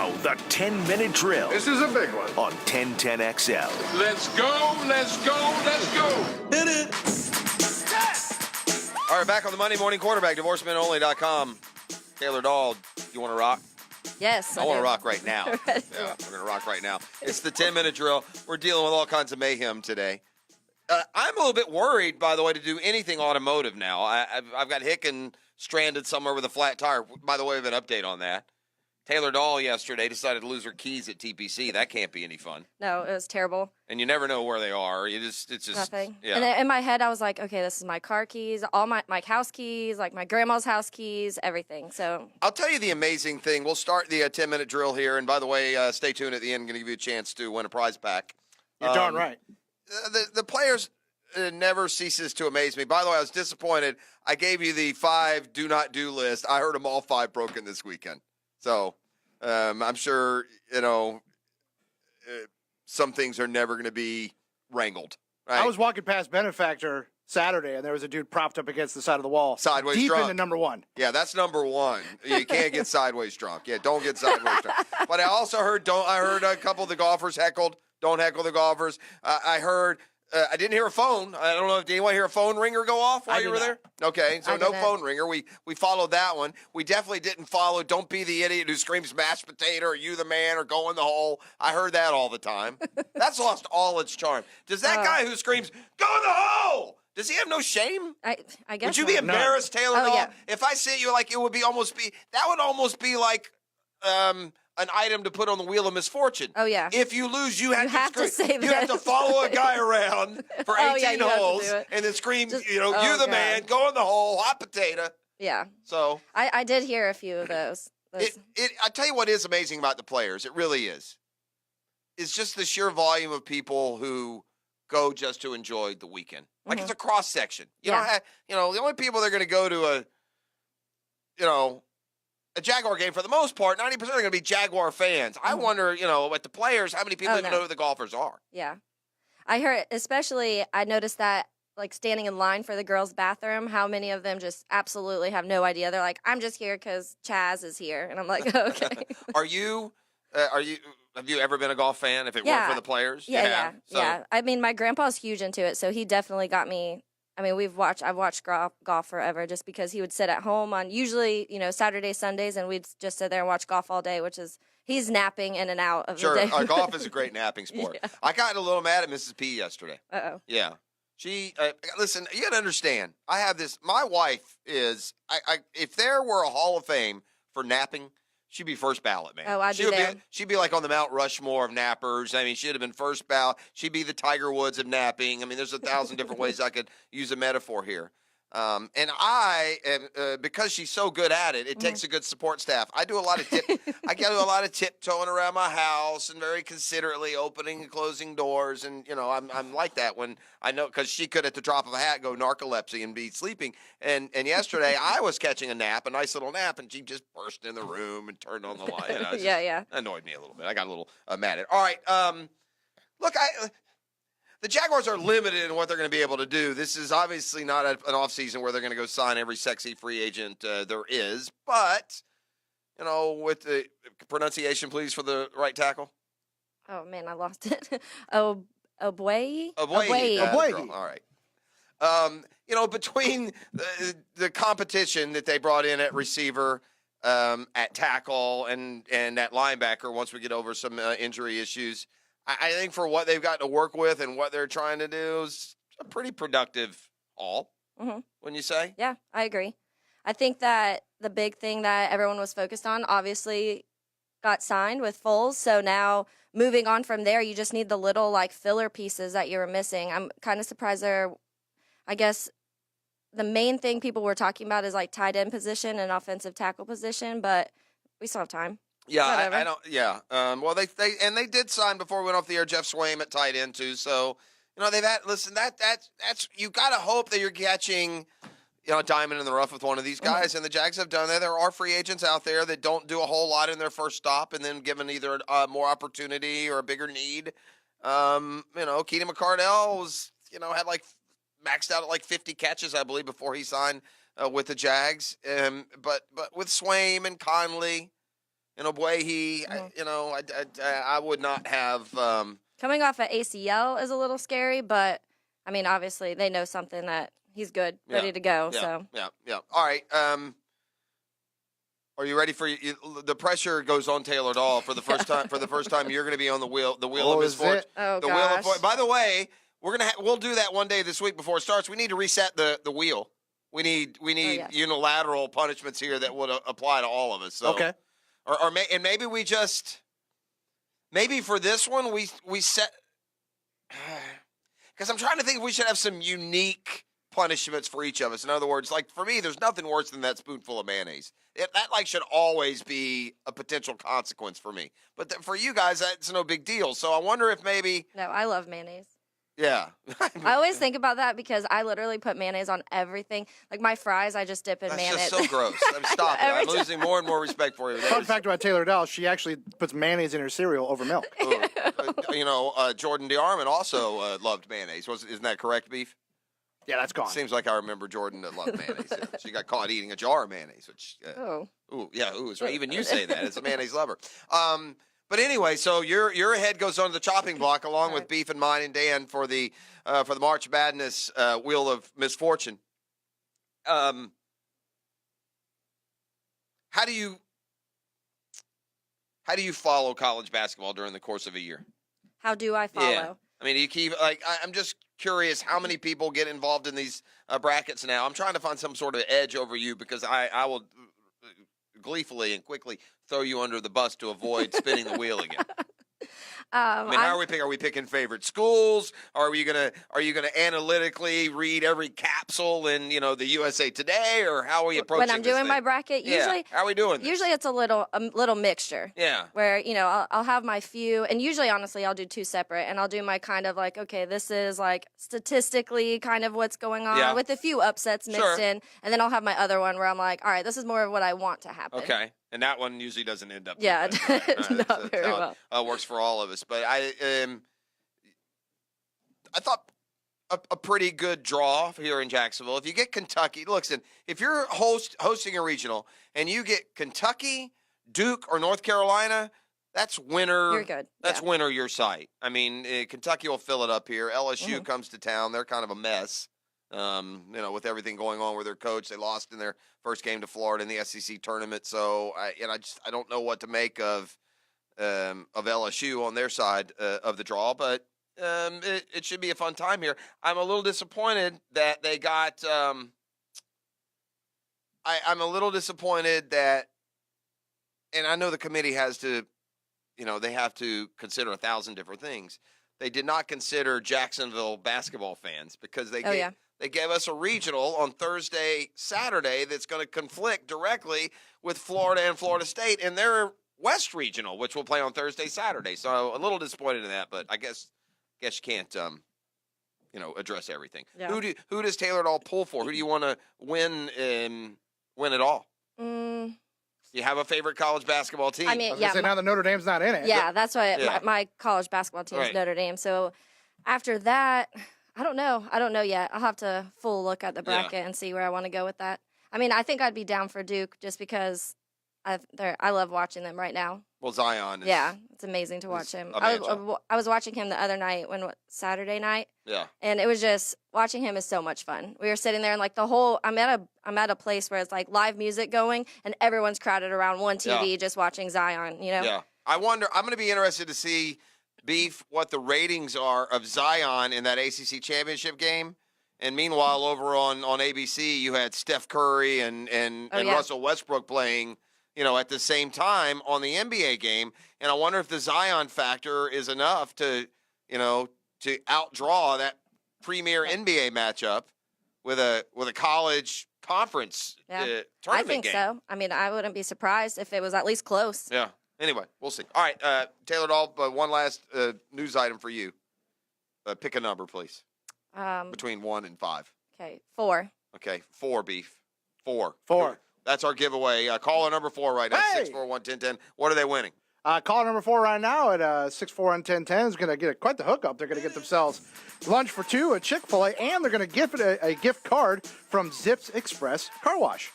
Now, the 10-minute drill. This is a big one. On 1010XL. Let's go, let's go, let's go. Hit it. All right, back on the Monday Morning Quarterback, DivorceMenOnly.com. Taylor Dahl, you want to rock? Yes, I want to rock right now. Yeah, we're going to rock right now. It's the 10-minute drill. We're dealing with all kinds of mayhem today. I'm a little bit worried, by the way, to do anything automotive now. I've got Hicken stranded somewhere with a flat tire. By the way, we have an update on that. Taylor Dahl yesterday decided to lose her keys at TPC. That can't be any fun. No, it was terrible. And you never know where they are. It's just nothing. Yeah. And in my head, I was like, okay, this is my car keys, all my house keys, like my grandma's house keys, everything. So I'll tell you the amazing thing. We'll start the 10-minute drill here. And by the way, stay tuned at the end. I'm going to give you a chance to win a prize pack. You're darn right. The players never ceases to amaze me. By the way, I was disappointed. I gave you the 5 do not do list. I heard them all 5 broken this weekend. So I'm sure, some things are never going to be wrangled. Right? I was walking past Benefactor Saturday, and there was a dude propped up against the side of the wall. Sideways deep drunk. into number 1. Yeah, that's number 1. You can't get sideways drunk. Yeah, don't get sideways drunk. But I also heard a couple of the golfers heckled. Don't heckle the golfers. I heard. I didn't hear a phone. I don't know if did anyone hear a phone ringer go off while you were there? Okay, so no phone ringer. We followed that one. We definitely didn't follow don't be the idiot who screams mashed potato or you the man or go in the hole. I heard that all the time. That's lost all its charm. Does that guy who screams go in the hole, does he have no shame? I guess. Would you be embarrassed, Taylor? Oh, yeah. If I see you, like it would almost be like an item to put on the wheel of misfortune. Oh, yeah. If you lose, you have to say you have to follow a guy around for 18 holes have to do it. and then scream, Just- you the God. man, go in the hole, hot potato. Yeah. So I did hear a few of those. I tell you what is amazing about the players. It really is. It's just the sheer volume of people who go just to enjoy the weekend. Like it's a cross section. You don't have, the only people that are going to go to a Jaguar game, for the most part, 90% are going to be Jaguar fans. I wonder, at the players, how many people even know who the golfers are? Yeah. I heard, especially, I noticed that, like, standing in line for the girls' bathroom, how many of them just absolutely have no idea. They're like, I'm just here because Chaz is here. And I'm like, okay. Have you ever been a golf fan if it weren't for the players? Yeah. So, yeah. I mean, my grandpa's huge into it, so he definitely got me. I mean, I've watched golf forever just because he would sit at home on usually, Saturdays, Sundays, and we'd just sit there and watch golf all day, he's napping in and out of the day. Sure, golf is a great napping sport. Yeah. I got a little mad at Mrs. P yesterday. Uh-oh. Yeah. She, listen, you got to understand, I have this, my wife is, if there were a Hall of Fame for napping, she'd be first ballot, man. Oh, I'd be there. She'd be like on the Mount Rushmore of nappers. I mean, she'd have been first ballot. She'd be the Tiger Woods of napping. I mean, there's 1,000 different ways I could use a metaphor here. And I, because she's so good at it, it takes a good support staff. I do a lot of tiptoeing around my house and very considerately opening and closing doors. And, I'm like that when I know, because she could at the drop of a hat go narcolepsy and be sleeping. And yesterday I was catching a nice little nap, and she just burst in the room and turned on the light. Yeah. Annoyed me a little bit. I got a little mad at it. All right. Look, the Jaguars are limited in what they're going to be able to do. This is obviously not an offseason where they're going to go sign every sexy free agent there is. But, with the pronunciation, please, for the right tackle. Oh, man, I lost it. Obway? All right. Between the competition that they brought in at receiver, at tackle, and at linebacker, once we get over some injury issues, I think for what they've got to work with and what they're trying to do is a pretty productive haul, wouldn't you say? Yeah, I agree. I think that the big thing that everyone was focused on obviously got signed with Foles. So now moving on from there, you just need the little filler pieces that you were missing. I'm kind of surprised I guess the main thing people were talking about is tight end position and offensive tackle position, but we still have time. Yeah, I don't. Yeah. Well, they did sign before we went off the air Jeff Swaim at tight end too. So they've had. Listen, that's you got to hope that you're catching a diamond in the rough with one of these guys, and the Jags have done that. There are free agents out there that don't do a whole lot in their first stop, and then given either more opportunity or a bigger need. Keenan McCardell was had maxed out at 50 catches, I believe, before he signed with the Jags. But with Swaim and Conley. in a way I would not have. Coming off an ACL is a little scary, but I mean, obviously they know something that he's good, ready to go. So yeah. All right. Are you ready for the pressure goes on Taylor Dahl for the first time? For the first time, you're going to be on the wheel of misfortune. Oh, the gosh. wheel of. By the way, we'll do that one day this week before it starts. We need to reset the wheel. We need yes. unilateral punishments here that would apply to all of us. So, Okay. And maybe we just for this one we set because I'm trying to think if we should have some unique punishments for each of us. In other words, like for me, there's nothing worse than that spoonful of mayonnaise. That should always be a potential consequence for me. But for you guys, that's no big deal. So I wonder if maybe. No, I love mayonnaise. Yeah. I always think about that because I literally put mayonnaise on everything. Like my fries, I just dip in That's mayonnaise. just so gross. Stop it. I'm losing more and more respect for you. Fun fact about Taylor Dahl, she actually puts mayonnaise in her cereal over milk. Jordan DeArmond also loved mayonnaise. Isn't that correct, Beef? Yeah, that's gone. Seems like I remember Jordan that loved mayonnaise. She got caught eating a jar of mayonnaise, which so even you say that. It's a mayonnaise lover. But anyway, so your head goes on the chopping block along with Beef and mine and Dan for the March Madness Wheel of Misfortune. How do you follow college basketball during the course of a year? How do I follow? Yeah. I mean, you keep I'm just curious how many people get involved in these brackets now. I'm trying to find some sort of edge over you because I will gleefully and quickly throw you under the bus to avoid spinning the wheel again. I mean, how are we picking? Are we picking favorite schools? Are you gonna analytically read every capsule in the USA Today, or how are you approaching? When I'm doing my bracket, usually how are we doing this? Usually it's a little mixture. Yeah. Where I'll have my few, and usually honestly I'll do two separate, and I'll do my kind of like, okay, this is like statistically kind of what's going on with a few upsets mixed in, and then I'll have my other one where I'm like, all right, this is more of what I want to happen. Okay. And that one usually doesn't end up. Yeah, right? not very well. Works for all of us, but I thought a pretty good draw here in Jacksonville. If you get Kentucky, listen, if you're hosting a regional and you get Kentucky, Duke, or North Carolina, that's winner. You're good. That's winner your site. I mean, Kentucky will fill it up here. LSU comes to town; they're kind of a mess. With everything going on with their coach, they lost in their first game to Florida in the SEC tournament. So I don't know what to make of LSU on their side of the draw, but it should be a fun time here. I'm a little disappointed that they got. I'm a little disappointed that, and I know the committee has to, they have to consider 1,000 different things. They did not consider Jacksonville basketball fans because they gave us a regional on Thursday, Saturday that's going to conflict directly with Florida and Florida State in their West Regional, which will play on Thursday, Saturday. So a little disappointed in that, but I guess you can't, address everything. Yeah. Who does Taylor Dahl pull for? Who do you want to win it all? You have a favorite college basketball team? I mean, now that Notre Dame's not in it. Yeah, that's why my college basketball team is Right. Notre Dame. So after that, I don't know yet. I'll have to full look at the bracket and see where I want to go with that. I mean, I think I'd be down for Duke just because I love watching them right now. Well, Zion. It's amazing to watch him. a I matchup. was watching him the other night Saturday night. Yeah. And it was just watching him is so much fun. We were sitting there and like I'm at a place where it's like live music going and everyone's crowded around one TV just watching Zion, Yeah. I wonder, I'm going to be interested to see, Beef, what the ratings are of Zion in that ACC championship game. And meanwhile, over on ABC, you had Steph Curry and Russell Westbrook playing, at the same time on the NBA game. And I wonder if the Zion factor is enough to outdraw that premier NBA matchup with a college conference tournament I think game. so. I mean, I wouldn't be surprised if it was at least close. Yeah. Anyway, we'll see. All right, Taylor Dahl, one last news item for you. Pick a number, please. Between 1 and 5. Okay, 4. Okay, 4, Beef. 4. 4. That's our giveaway. Caller number 4 right now, Hey! 641-1010. What are they winning? Caller number 4 right now at 641-1010 is going to get quite the hookup. They're going to get themselves lunch for 2 at Chick-fil-A, and they're going to gift a gift card from Zips Express Car Wash.